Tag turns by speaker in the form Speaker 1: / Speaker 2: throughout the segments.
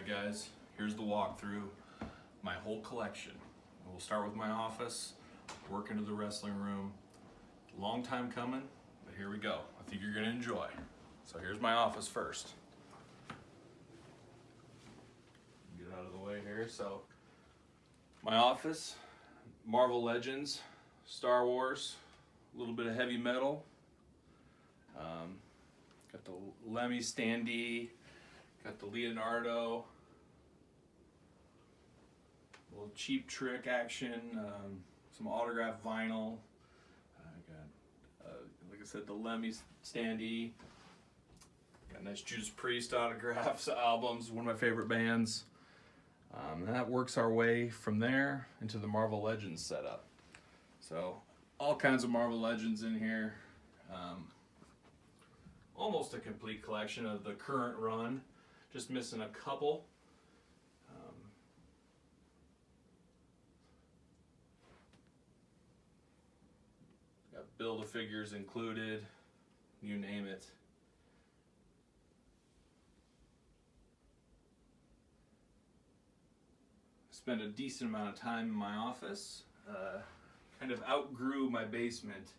Speaker 1: Alright guys, here's the walkthrough, my whole collection. We'll start with my office, work into the wrestling room. Long time coming, but here we go. I think you're gonna enjoy. So here's my office first. Get out of the way here. So my office, Marvel Legends, Star Wars, a little bit of heavy metal. Got the Lemmy standee, got the Leonardo, a little Cheap Trick action, some autographed vinyl. I got, like I said, the Lemmy standee. Got nice Judas Priest autographs, albums, one of my favorite bands. And that works our way from there into the Marvel Legends setup. So all kinds of Marvel Legends in here. Almost a complete collection of the current run, just missing a couple. Got Build-A-Figures included, you name it. Spent a decent amount of time in my office. Kind of outgrew my basement,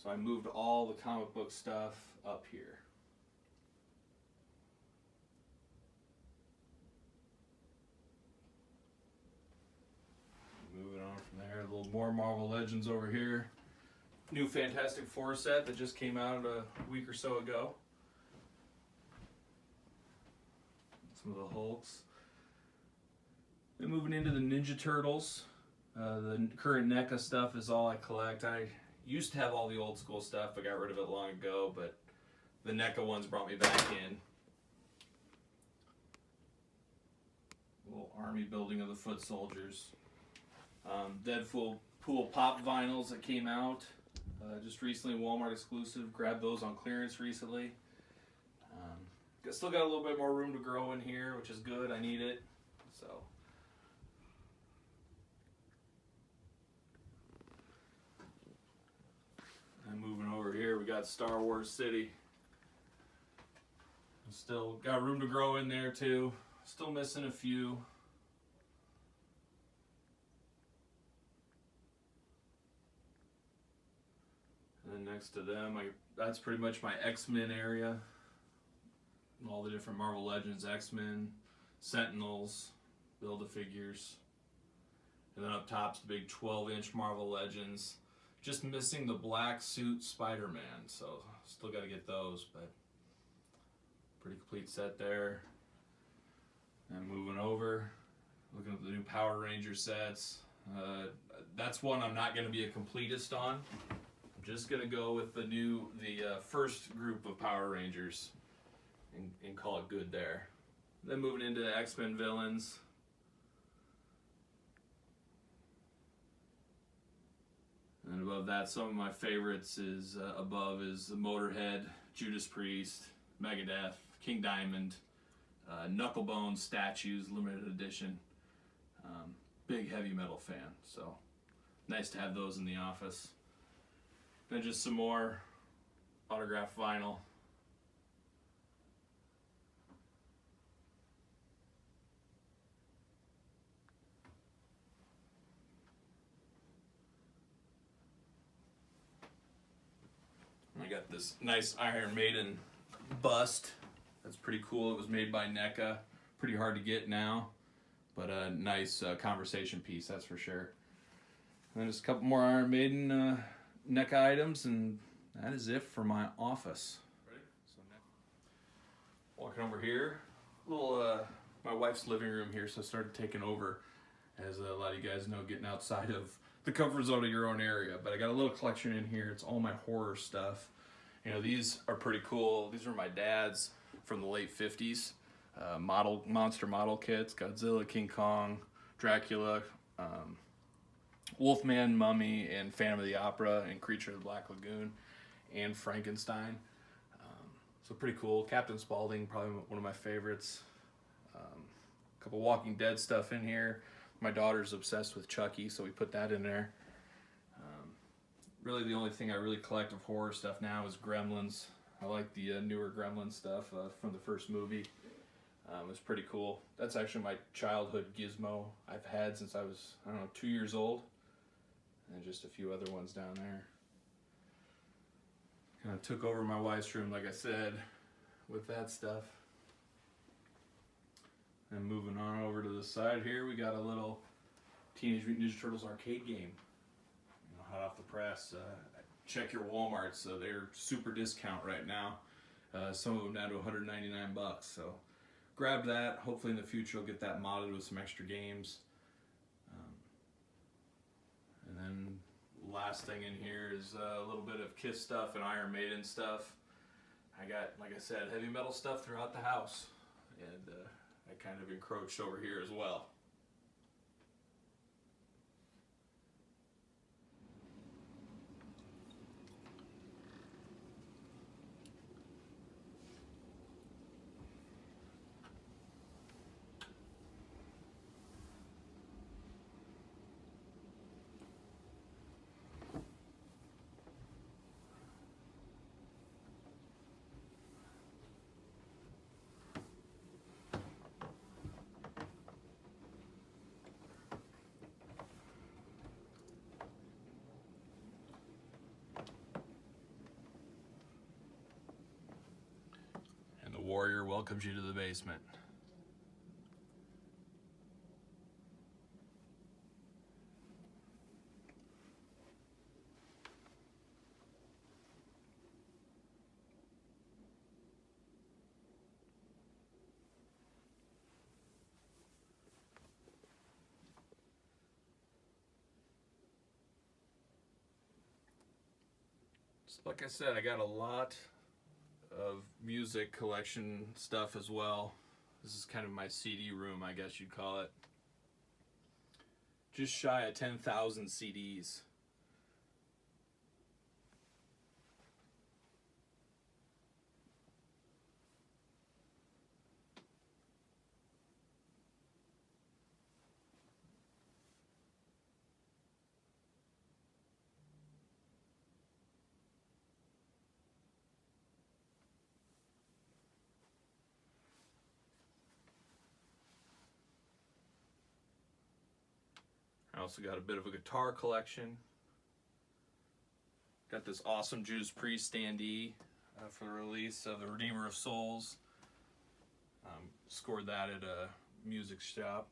Speaker 1: so I moved all the comic book stuff up here. Moving on from there, a little more Marvel Legends over here. New Fantastic Four set that just came out a week or so ago. Some of the Hulks. Then moving into the Ninja Turtles. The current NECA stuff is all I collect. I used to have all the old school stuff. I got rid of it long ago, but the NECA ones brought me back in. A little army building of the foot soldiers. Deadpool pop vinyls that came out just recently, Walmart exclusive. Grabbed those on clearance recently. Still got a little bit more room to grow in here, which is good. I need it. So. And moving over here, we got Star Wars City. Still got room to grow in there too. Still missing a few. And then next to them, that's pretty much my X-Men area. All the different Marvel Legends, X-Men, Sentinels, Build-A-Figures. And then up top's the big 12-inch Marvel Legends. Just missing the black suit Spider-Man, so still got to get those, but pretty complete set there. And moving over, looking at the new Power Ranger sets. That's one I'm not going to be a completist on. I'm just going to go with the first group of Power Rangers and call it good there. Then moving into the X-Men villains. And above that, some of my favorites is above is the Motorhead, Judas Priest, Megadeth, King Diamond, Knucklebone statues, limited edition. Big heavy metal fan, so nice to have those in the office. Then just some more autographed vinyl. I got this nice Iron Maiden bust. That's pretty cool. It was made by NECA. Pretty hard to get now, but a nice conversation piece, that's for sure. And then just a couple more Iron Maiden NECA items, and that is it for my office. Ready? So walking over here, little my wife's living room here, so I started taking over, as a lot of you guys know, getting outside of the comfort zone of your own area. But I got a little collection in here. It's all my horror stuff. You know, these are pretty cool. These are my dad's from the late 50s. Monster model kits, Godzilla, King Kong, Dracula, Wolfman, Mummy, and Phantom of the Opera, and Creature of the Black Lagoon, and Frankenstein. So pretty cool. Captain Spaulding, probably one of my favorites. A couple Walking Dead stuff in here. My daughter's obsessed with Chucky, so we put that in there. Really the only thing I really collect of horror stuff now is Gremlins. I like the newer Gremlins stuff from the first movie. It's pretty cool. That's actually my childhood gizmo I've had since I was, I don't know, 2 years old. And just a few other ones down there. Kind of took over my wife's room, like I said, with that stuff. And moving on over to the side here, we got a little Teenage Mutant Ninja Turtles arcade game. You know, hot off the press. Check your Walmarts. They're super discount right now. Some of them down to 199 bucks. So grab that. Hopefully in the future you'll get that modded with some extra games. And then last thing in here is a little bit of Kiss stuff and Iron Maiden stuff. I got, like I said, heavy metal stuff throughout the house. And I kind of encroached over here as well. Warrior welcomes you to the basement. So like I said, I got a lot of music collection stuff as well. This is kind of my CD room, I guess you'd call it. Just shy of 10,000 CDs. I also got a bit of a guitar collection. Got this awesome Judas Priest standee for the release of the Redeemer of Souls. Scored that at a music shop.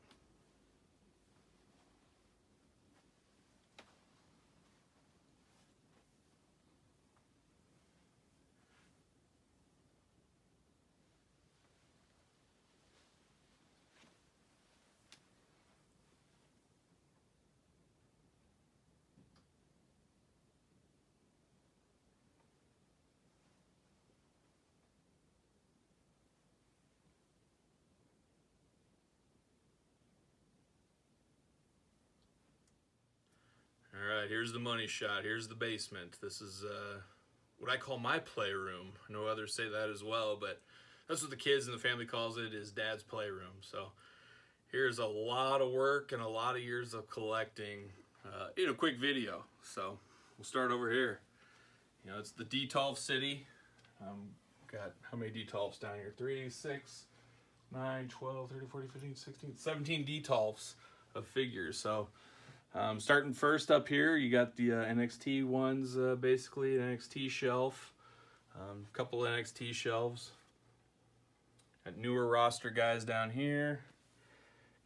Speaker 1: Alright, here's the money shot. Here's the basement. This is what I call my playroom. I know others say that as well, but that's what the kids and the family calls it, is Dad's playroom. So here's a lot of work and a lot of years of collecting in a quick video. So we'll start over here. You know, it's the Detolf City. Got how many Detolfs down here? 3, 6, 9, 12, 13, 14, 15, 16, 17 Detolfs of figures. So starting first up here, you got the NXT ones, basically, an NXT shelf. A couple NXT shelves. Got newer roster guys down here.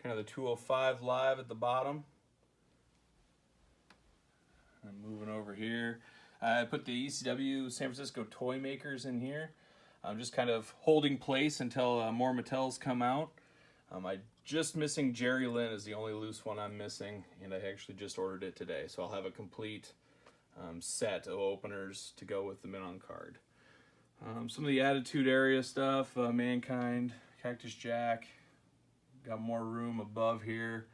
Speaker 1: Kind of the 205 Live at the bottom. And moving over here, I put the ECW San Francisco Toy Makers in here. I'm just kind of holding place until more Mattels come out. I just missing Jerry Lynn is the only loose one I'm missing, and I actually just ordered it today. So I'll have a complete set of openers to go with the men on card. Some of the Attitude Era stuff, Mankind, Cactus Jack. Got more room above here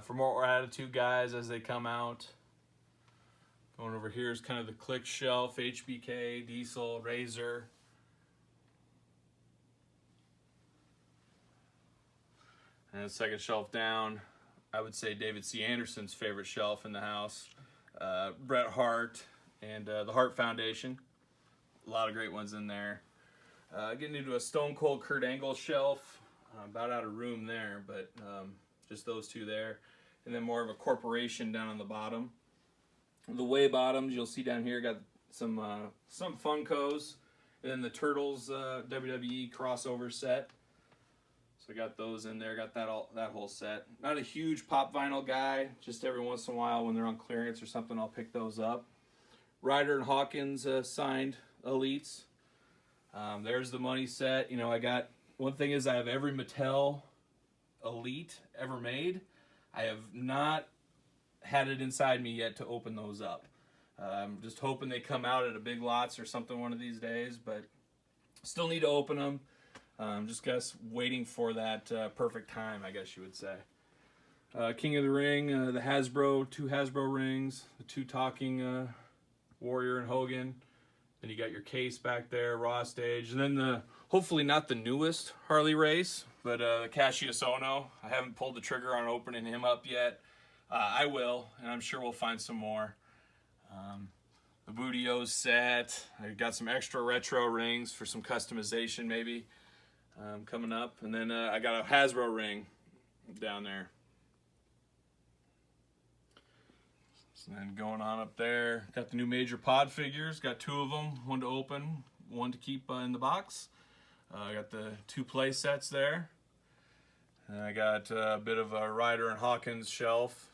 Speaker 1: for more Attitude guys as they come out. Going over here is kind of the Click shelf, HBK, Diesel, Razor. And the second shelf down, I would say David C. Anderson's favorite shelf in the house. Bret Hart and the Hart Foundation. A lot of great ones in there. Getting into a Stone Cold Kurt Angle shelf. About out of room there, but just those two there. And then more of a corporation down on the bottom. The way bottoms, you'll see down here, got some Funkos. And then the Turtles WWE crossover set. So I got those in there, got that whole set. Not a huge pop vinyl guy, just every once in a while when they're on clearance or something, I'll pick those up. Ryder and Hawkins signed Elites. There's the money set. You know, I got, one thing is I have every Mattel Elite ever made. I have not had it inside me yet to open those up. I'm just hoping they come out at a Big Lots or something one of these days, but still need to open them. Just guess waiting for that perfect time, I guess you would say. King of the Ring, the Hasbro, 2 Hasbro rings, the 2 talking Warrior and Hogan. Then you got your case back there, Raw Stage, and then the hopefully not the newest Harley race, but Cassius Ohno. I haven't pulled the trigger on opening him up yet. I will, and I'm sure we'll find some more. The Booty-O set. I got some extra retro rings for some customization maybe coming up. And then I got a Hasbro ring down there. So then going on up there, got the new Major Pod figures. Got 2 of them, 1 to open, 1 to keep in the box. I got the 2 play sets there. And I got a bit of a Ryder and Hawkins shelf.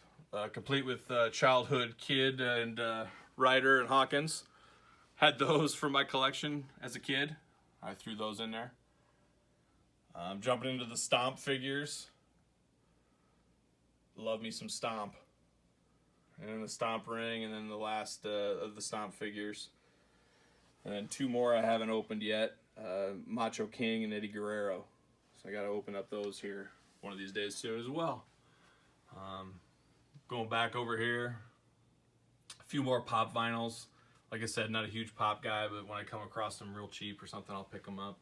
Speaker 1: Complete with childhood kid and Ryder and Hawkins. Had those for my collection as a kid. I threw those in there. Jumping into the Stomp figures. Love me some Stomp. And then the Stomp ring, and then the last of the Stomp figures. And then 2 more I haven't opened yet. Macho King and Eddie Guerrero. So I got to open up those here one of these days soon as well. Going back over here, a few more pop vinyls. Like I said, not a huge pop guy, but when I come across them real cheap or something, I'll pick them up.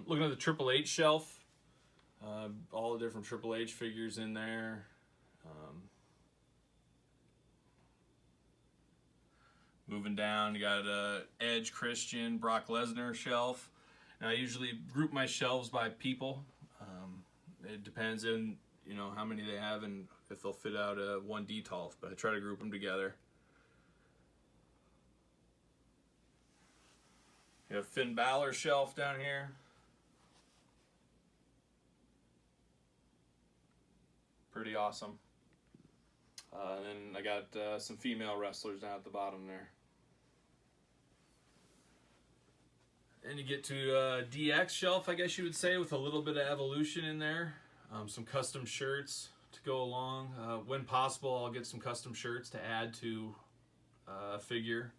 Speaker 1: Looking at the Triple H shelf, all the different Triple H figures in there. Moving down, you got Edge, Christian, Brock Lesnar shelf. Now I usually group my shelves by people. It depends on how many they have and if they'll fit out one Detolf, but I try to group them together. You have Finn Balor shelf down here. Pretty awesome. And then I got some female wrestlers down at the bottom there. And you get to DX shelf, I guess you would say, with a little bit of evolution in there. Some custom shirts to go along. When possible, I'll get some custom shirts to add to a figure.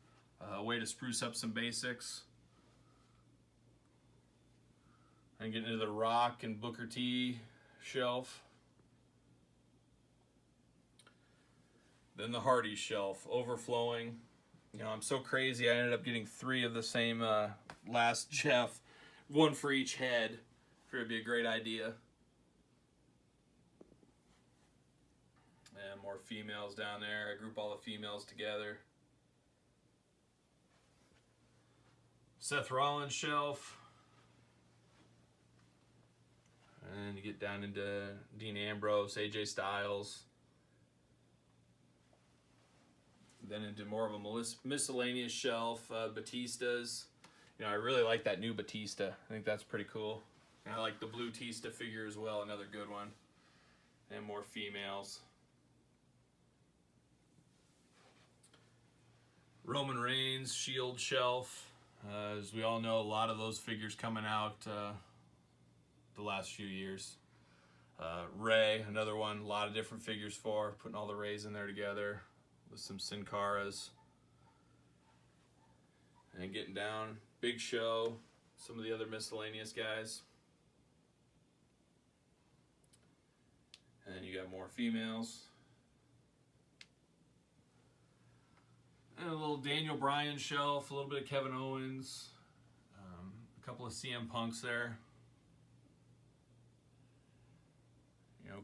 Speaker 1: A way to spruce up some basics. And get into the Rock and Booker T shelf. Then the Hardy shelf, overflowing. I'm so crazy, I ended up getting 3 of the same last Jeff. 1 for each head. Figured it'd be a great idea. And more females down there. I group all the females together. Seth Rollins shelf. And you get down into Dean Ambrose, AJ Styles. Then into more of a miscellaneous shelf, Batistas. I really like that new Batista. I think that's pretty cool. And I like the blue Tista figure as well, another good one. And more females. Roman Reigns Shield shelf. As we all know, a lot of those figures coming out the last few years. Ray, another one, a lot of different figures for, putting all the Rays in there together with some Sin Caras. And getting down, Big Show, some of the other miscellaneous guys. And then you got more females. And a little Daniel Bryan shelf, a little bit of Kevin Owens, a couple of CM Punks there.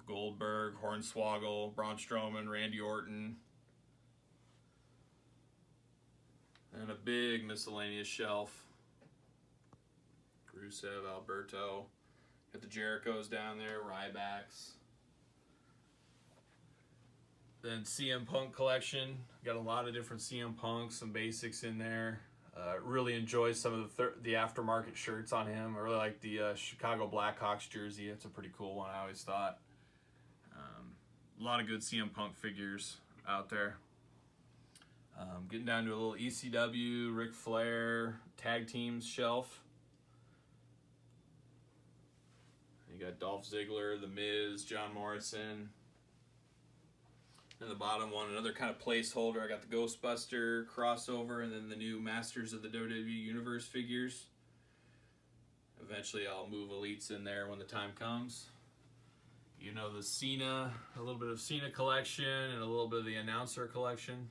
Speaker 1: Goldberg, Hornswoggle, Braun Strowman, Randy Orton. And a big miscellaneous shelf. Rusev, Alberto. Got the Jerichos down there, Rybacks. Then CM Punk collection. Got a lot of different CM Punks, some basics in there. Really enjoy some of the aftermarket shirts on him. I really like the Chicago Blackhawks jersey. It's a pretty cool one, I always thought. A lot of good CM Punk figures out there. Getting down to a little ECW, Ric Flair, tag teams shelf. You got Dolph Ziggler, The Miz, John Morrison. And the bottom one, another kind of placeholder. I got the Ghostbuster crossover and then the new Masters of the WWE Universe figures. Eventually I'll move Elites in there when the time comes. You know, the Cena, a little bit of Cena collection and a little bit of the announcer collection.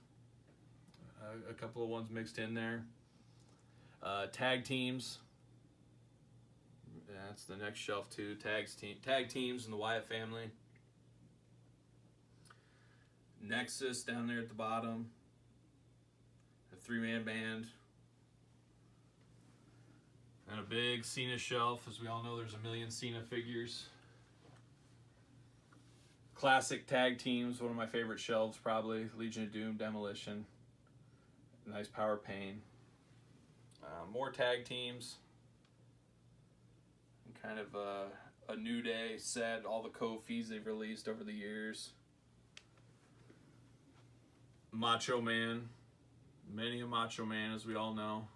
Speaker 1: A couple of ones mixed in there. Tag teams. That's the next shelf too. Tag teams and the Wyatt family. Nexus down there at the bottom. A 3-man band. And a big Cena shelf. As we all know, there's a million Cena figures. Classic tag teams, one of my favorite shelves probably. Legion of Doom, Demolition. Nice Power Pain. More tag teams. And kind of a New Day set, all the Kofis they've released over the years. Macho Man. Many a Macho Man, as we all know.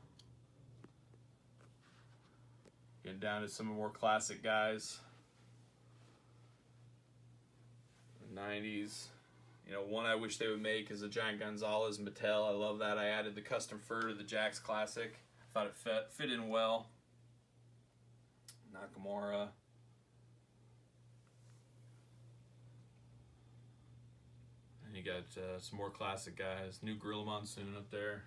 Speaker 1: Getting down to some more classic guys. 90s. You know, one I wish they would make is a Giant Gonzalez Mattel. I love that. I added the custom fur to the Jakks Classic. Thought it fit in well. Nakamura. And you got some more classic guys. New Gorilla Monsoon up there.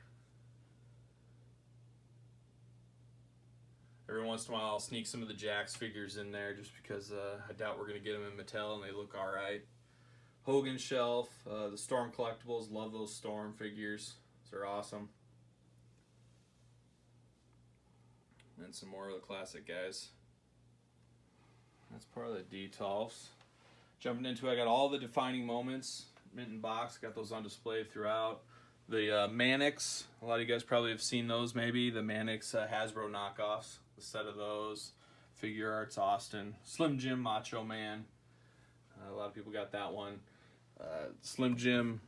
Speaker 1: Every once in a while I'll sneak some of the Jakks figures in there just because I doubt we're going to get them in Mattel and they look alright. Hogan shelf, the Storm collectibles, love those Storm figures. They're awesome. And some more of the classic guys. That's part of the Detolfs. Jumping into, I got all the defining moments, mint and box, got those on display throughout. The Mannix, a lot of you guys probably have seen those maybe, the Mannix Hasbro knockoffs, the set of those. Figure Arts Austin, Slim Jim Macho Man, a lot of people got that one. Slim Jim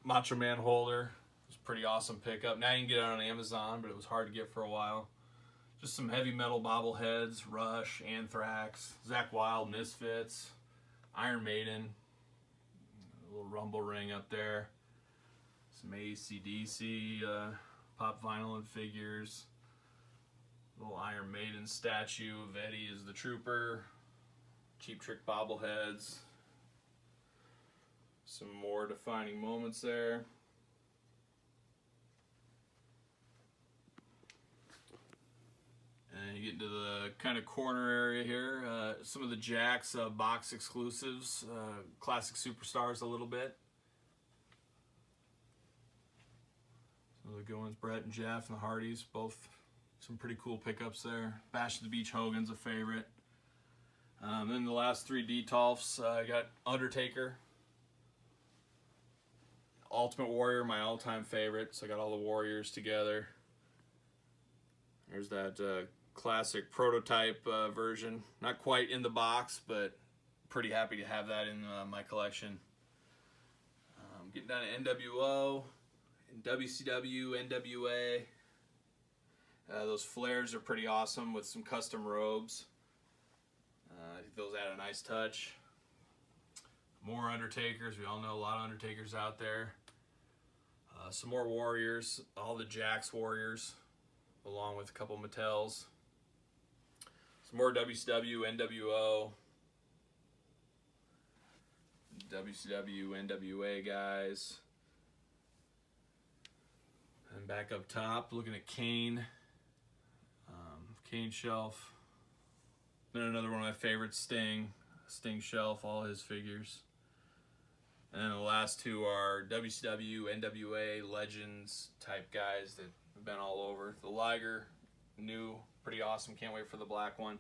Speaker 1: Macho Man holder, it was a pretty awesome pickup. Now you can get it on Amazon, but it was hard to get for a while. Just some heavy metal bobbleheads, Rush, Anthrax, Zakk Wylde, Misfits, Iron Maiden, a little Rumble Ring up there, some AC/DC pop vinyl and figures, little Iron Maiden statue of Eddie as the Trooper, Cheap Trick bobbleheads, some more defining moments there. And you get into the kind of corner area here. Some of the Jakks box exclusives, classic superstars a little bit. Some of the good ones, Brett and Jeff and the Hardys, both some pretty cool pickups there. Bash at the Beach Hogan's a favorite. Then the last three Detolfs, I got Undertaker. Ultimate Warrior, my all-time favorite. So I got all the Warriors together. There's that classic prototype version. Not quite in the box, but pretty happy to have that in my collection. Getting down to NWO, WCW, NWA. Those flares are pretty awesome with some custom robes. I think those add a nice touch. More Undertakers. We all know a lot of Undertakers out there. Some more Warriors. All the Jakks Warriors, along with a couple Mattels. Some more WCW, NWO. WCW, NWA guys. And back up top, looking at Kane. Kane shelf. Then another one of my favorites, Sting. Sting shelf, all his figures. And then the last two are WCW, NWA, Legends type guys that have been all over. The Liger, new, pretty awesome. Can't wait for the black one.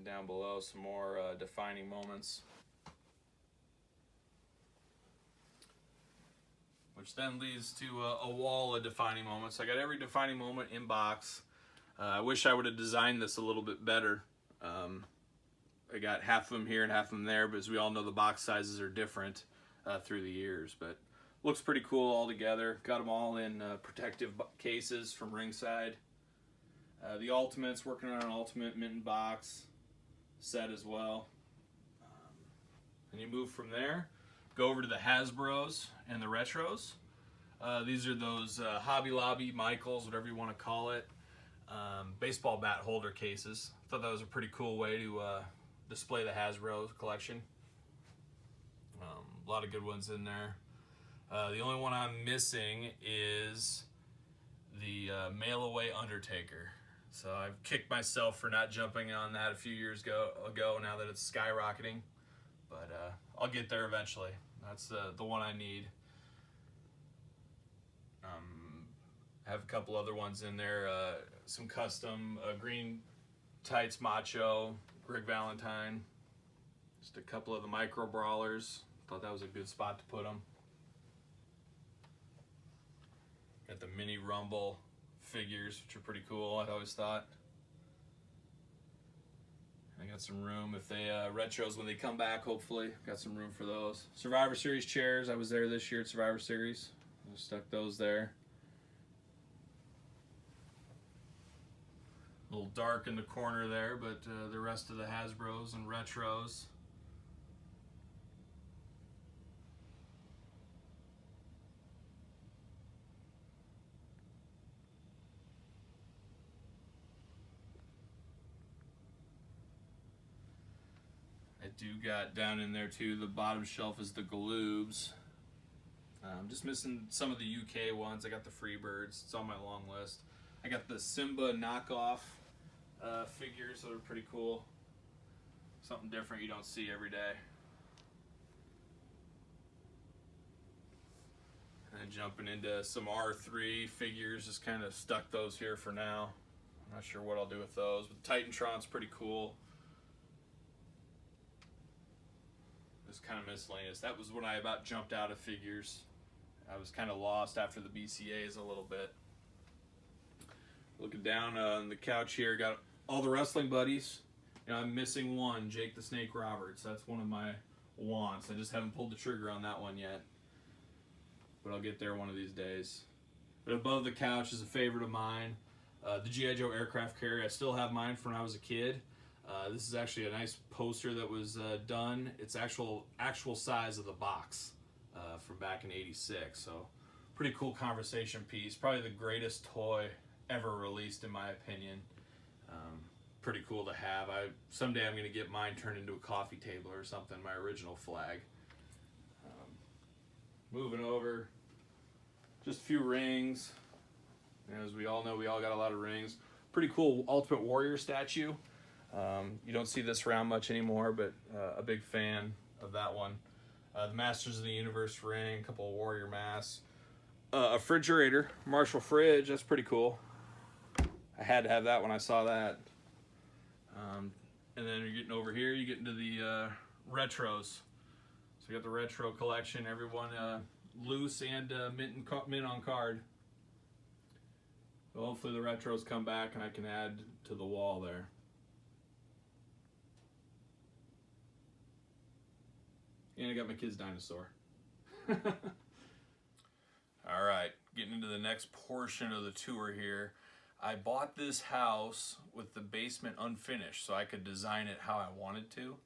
Speaker 1: And down below, some more defining moments. Which then leads to a wall of defining moments. I got every defining moment in box. I wish I would have designed this a little bit better. I got half of them here and half of them there, but as we all know, the box sizes are different through the years. But looks pretty cool all together. Got them all in protective cases from Ringside. The Ultimates, working on an Ultimate Mint box set as well. And you move from there, go over to the Hasbros and the Retros. These are those Hobby Lobby, Michaels, whatever you want to call it, baseball bat holder cases. Thought that was a pretty cool way to display the Hasbro collection. A lot of good ones in there. The only one I'm missing is the Mail Away Undertaker. So I've kicked myself for not jumping on that a few years ago now that it's skyrocketing. But I'll get there eventually. That's the one I need. Have a couple other ones in there. Some custom green tights macho, Greg Valentine. Just a couple of the micro brawlers. Thought that was a good spot to put them. Got the mini Rumble figures, which are pretty cool, I always thought. I got some room if they retros when they come back, hopefully. Got some room for those. Survivor Series chairs. I was there this year at Survivor Series. I stuck those there. A little dark in the corner there, but the rest of the Hasbros and retros. I do got down in there too, the bottom shelf is the Galoobs. I'm just missing some of the UK ones. I got the Freebirds, it's on my long list. I got the Simba knockoff figures that are pretty cool. Something different you don't see every day. And then jumping into some R3 figures, just kind of stuck those here for now. I'm not sure what I'll do with those, but Titantron's pretty cool. Just kind of miscellaneous. That was when I about jumped out of figures. I was kind of lost after the BCAs a little bit. Looking down on the couch here, got all the wrestling buddies. You know, I'm missing one, Jake the Snake Roberts. That's one of my wants. I just haven't pulled the trigger on that one yet. But I'll get there one of these days. But above the couch is a favorite of mine. The G.I. Joe aircraft carrier. I still have mine from when I was a kid. This is actually a nice poster that was done. It's actual size of the box from back in '86. So pretty cool conversation piece. Probably the greatest toy ever released in my opinion. Pretty cool to have. Someday I'm going to get mine turned into a coffee table or something, my original flag. Moving over, just a few rings. As we all know, we all got a lot of rings. Pretty cool Ultimate Warrior statue. You don't see this around much anymore, but a big fan of that one. The Masters of the Universe ring, a couple of Warrior masks. A refrigerator, Marshall fridge, that's pretty cool. I had to have that when I saw that. And then you're getting over here, you get into the retros. So you got the retro collection, everyone loose and mint on card. So hopefully the retros come back and I can add to the wall there. And I got my kid's dinosaur. All right, getting into the next portion of the tour here. I bought this house with the basement unfinished so I could design it how I wanted to.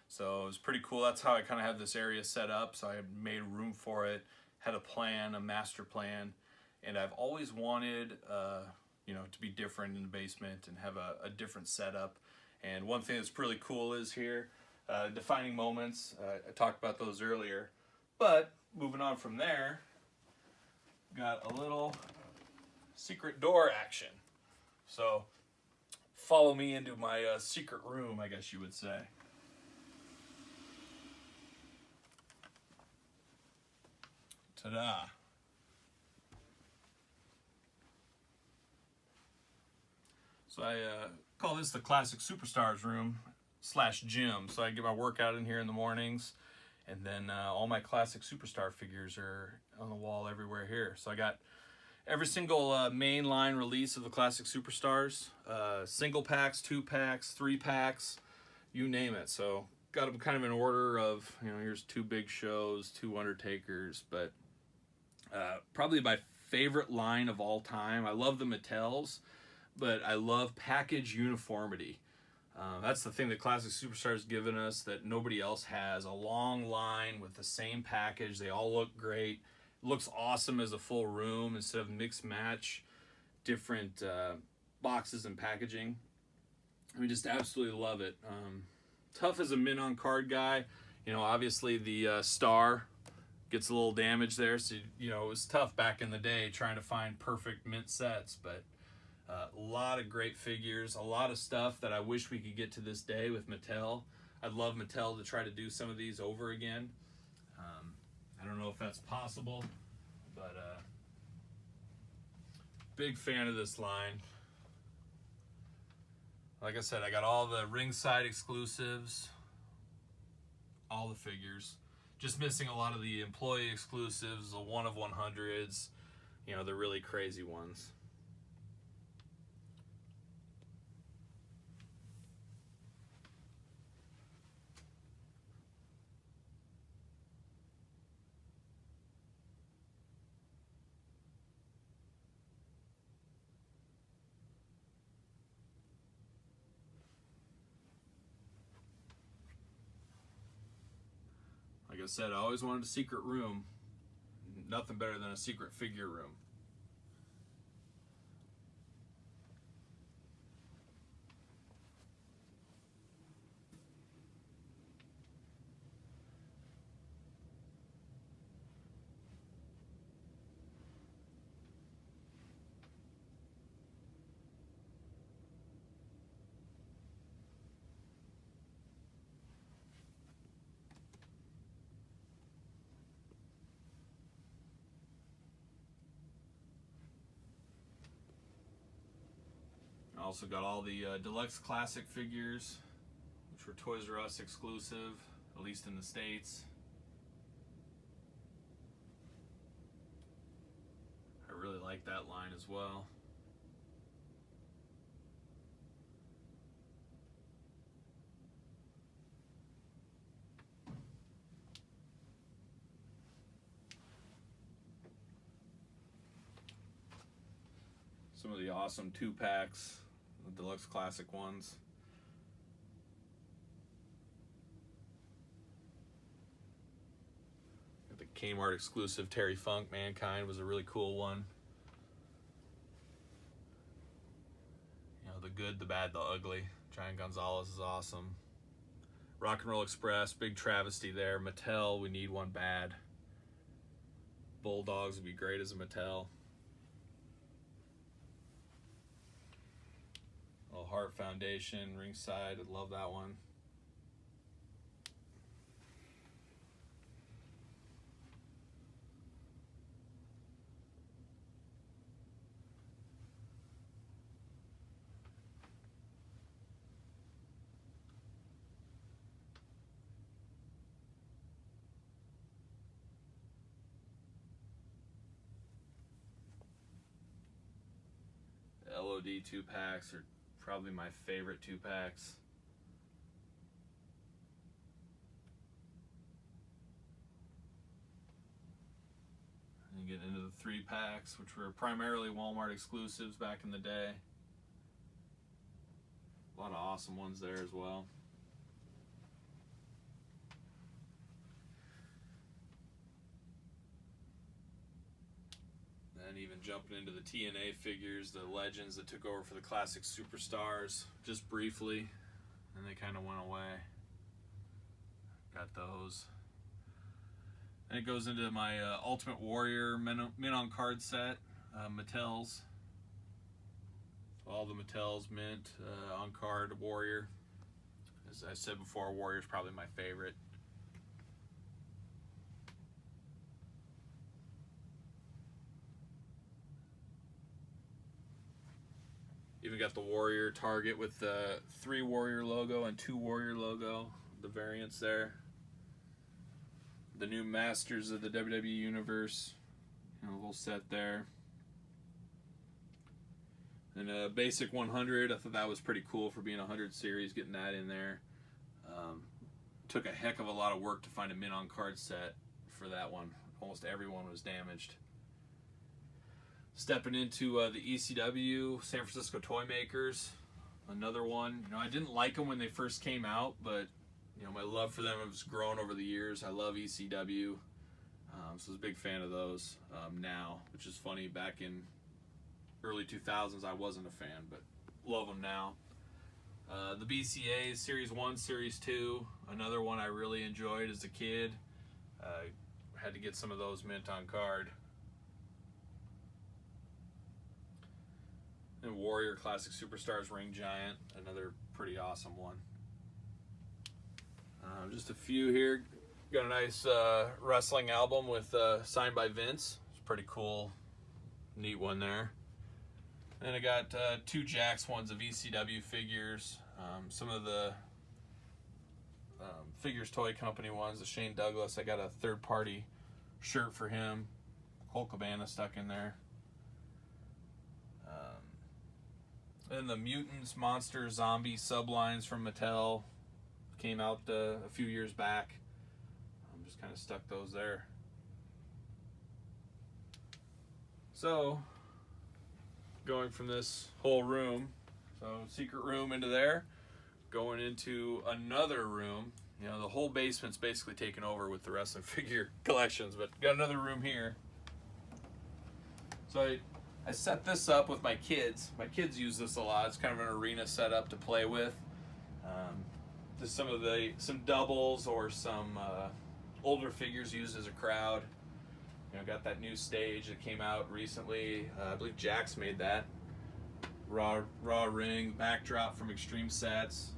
Speaker 1: So it was pretty cool. That's how I kind of have this area set up. So I made room for it, had a plan, a master plan. And I've always wanted, to be different in the basement and have a different setup. And one thing that's really cool is here, defining moments. I talked about those earlier. But moving on from there, got a little secret door action. So follow me into my secret room, I guess you would say. Ta-da. So I call this the Classic Superstars room. slash gym. So I get my workout in here in the mornings, and then all my classic superstar figures are on the wall everywhere here. So I got every single mainline release of the classic superstars, single packs, 2 packs, 3 packs, you name it. So got them kind of in order of, you know, here's 2 Big Shows, 2 Undertakers, but probably my favorite line of all time. I love the Mattels, but I love package uniformity. That's the thing that Classic Superstar's given us that nobody else has. A long line with the same package. They all look great. It looks awesome as a full room instead of mix match different boxes and packaging. We just absolutely love it. Tough as a mint on card guy. You know, obviously the star gets a little damage there, so you know it was tough back in the day trying to find perfect mint sets, but a lot of great figures, a lot of stuff that I wish we could get to this day with Mattel. I'd love Mattel to try to do some of these over again. I don't know if that's possible, but big fan of this line. Like I said, I got all the ringside exclusives, all the figures. Just missing a lot of the employee exclusives, the 1 of 100s, you know, the really crazy ones. Like I said, I always wanted a secret room. Nothing better than a secret figure room. I also got all the Deluxe Classic figures, which were Toys R Us exclusive, at least in the States. I really like that line as well. Some of the awesome 2-packs, the Deluxe Classic ones. Got the Kmart exclusive Terry Funk Mankind was a really cool one. You know, the good, the bad, the ugly. Giant Gonzalez is awesome. Rock and Roll Express, big travesty there. Mattel, we need one bad. Bulldogs would be great as a Mattel. Heart Foundation, ringside, I love that one. The LOD 2-packs are probably my favorite 2-packs. And you get into the 3-packs, which were primarily Walmart exclusives back in the day. A lot of awesome ones there as well. Then even jumping into the TNA figures, the legends that took over for the Classic Superstars, just briefly, and they kind of went away. Got those. And it goes into my Ultimate Warrior Mint on card set, Mattel's. So all the Mattel's mint on card Warrior. As I said before, Warrior's probably my favorite. Even got the Warrior target with the 3 Warrior logo and 2 Warrior logo. The variants there. The new Masters of the WWE Universe. A little set there. And a basic 100. I thought that was pretty cool for being a 100 series, getting that in there. Took a heck of a lot of work to find a mint on card set for that one. Almost everyone was damaged. Stepping into the ECW, San Francisco Toy Makers. Another one. I didn't like them when they first came out, but my love for them has grown over the years. I love ECW. So I was a big fan of those now, which is funny. Back in early 2000s, I wasn't a fan, but love them now. The BCAs, Series 1, Series 2, another one I really enjoyed as a kid. Had to get some of those mint on card. And Warrior Classic Superstars Ring Giant, another pretty awesome one. Just a few here. Got a nice wrestling album with signed by Vince. It's pretty cool, neat one there. And I got 2 Jakks ones of ECW figures. Some of the Figures Toy Company ones, the Shane Douglas. I got a third-party shirt for him. Colt Cabana stuck in there. And the Mutants, Monster, Zombie sublines from Mattel came out a few years back. Just kind of stuck those there. So, going from this whole room, so secret room into there, going into another room. The whole basement's basically taken over with the wrestling figure collections, but got another room here. So I set this up with my kids. My kids use this a lot. It's kind of an arena setup to play with. Just some doubles or some older figures used as a crowd. Got that new stage that came out recently. I believe Jakks made that. Raw ring, backdrop from Extreme Sets.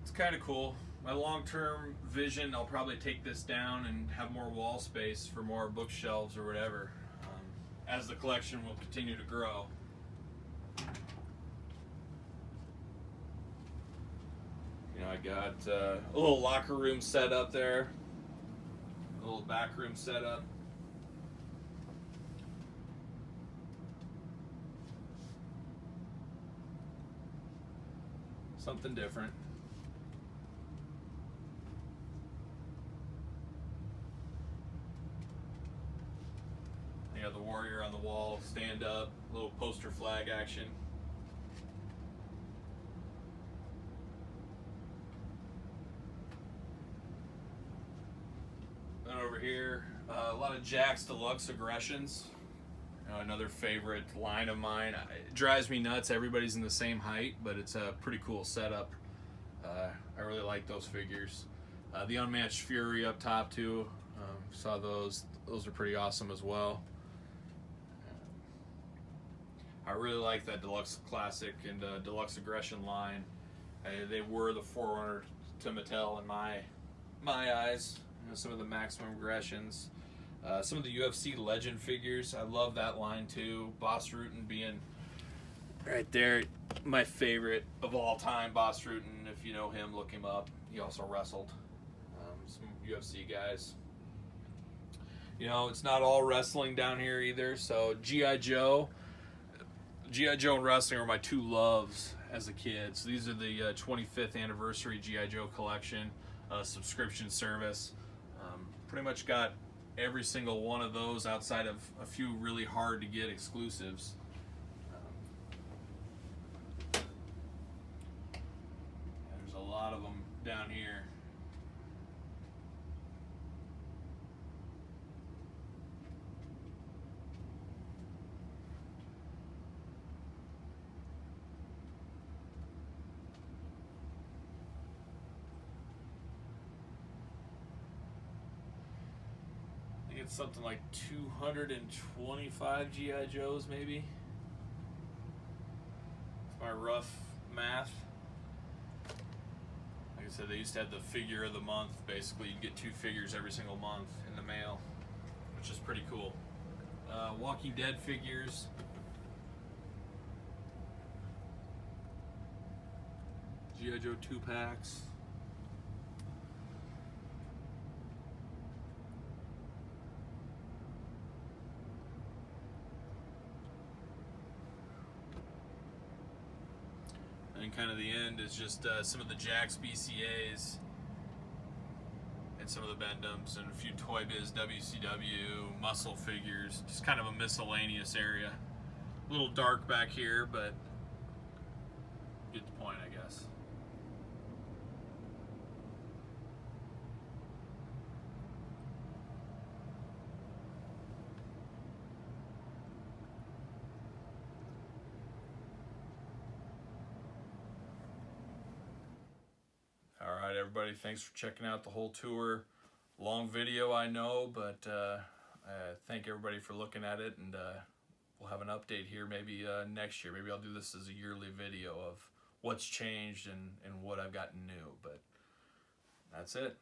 Speaker 1: It's kind of cool. My long-term vision, I'll probably take this down and have more wall space for more bookshelves or whatever, as the collection will continue to grow. I got a little locker room set up there, a little back room set up. Something different. You got the Warrior on the wall, stand up, little poster flag action. Then over here, a lot of Jakks Deluxe Aggressions. Another favorite line of mine. It drives me nuts. Everybody's in the same height, but it's a pretty cool setup. I really like those figures. The Unmatched Fury up top too. Saw those. Those are pretty awesome as well. I really like that Deluxe Classic and Deluxe Aggression line. They were the forerunner to Mattel in my eyes. Some of the Maximum Aggressions. Some of the UFC Legend figures. I love that line too. Bas Rutten being right there. My favorite of all time, Bas Rutten. If you know him, look him up. He also wrestled some UFC guys. It's not all wrestling down here either. So G.I. Joe and wrestling are my 2 loves as a kid. So these are the 25th anniversary G.I. Joe collection subscription service. Pretty much got every single one of those outside of a few really hard to get exclusives. There's a lot of them down here. It's something like 225 G.I. Joes, maybe. It's my rough math. Like I I said, they used to have the figure of the month. Basically, you'd get 2 figures every single month in the mail, which is pretty cool. Walking Dead figures. G.I. Joe 2-packs. And kind of the end is just some of the Jakks BCAs and some of the Bend-Ems and a few Toy Biz WCW muscle figures. Just kind of a miscellaneous area. A little dark back here, but get the point, I guess. All right, everybody, thanks for checking out the whole tour. Long video, I know, but thank everybody for looking at it, and we'll have an update here maybe next year. Maybe I'll do this as a yearly video of what's changed and what I've gotten new, but that's it.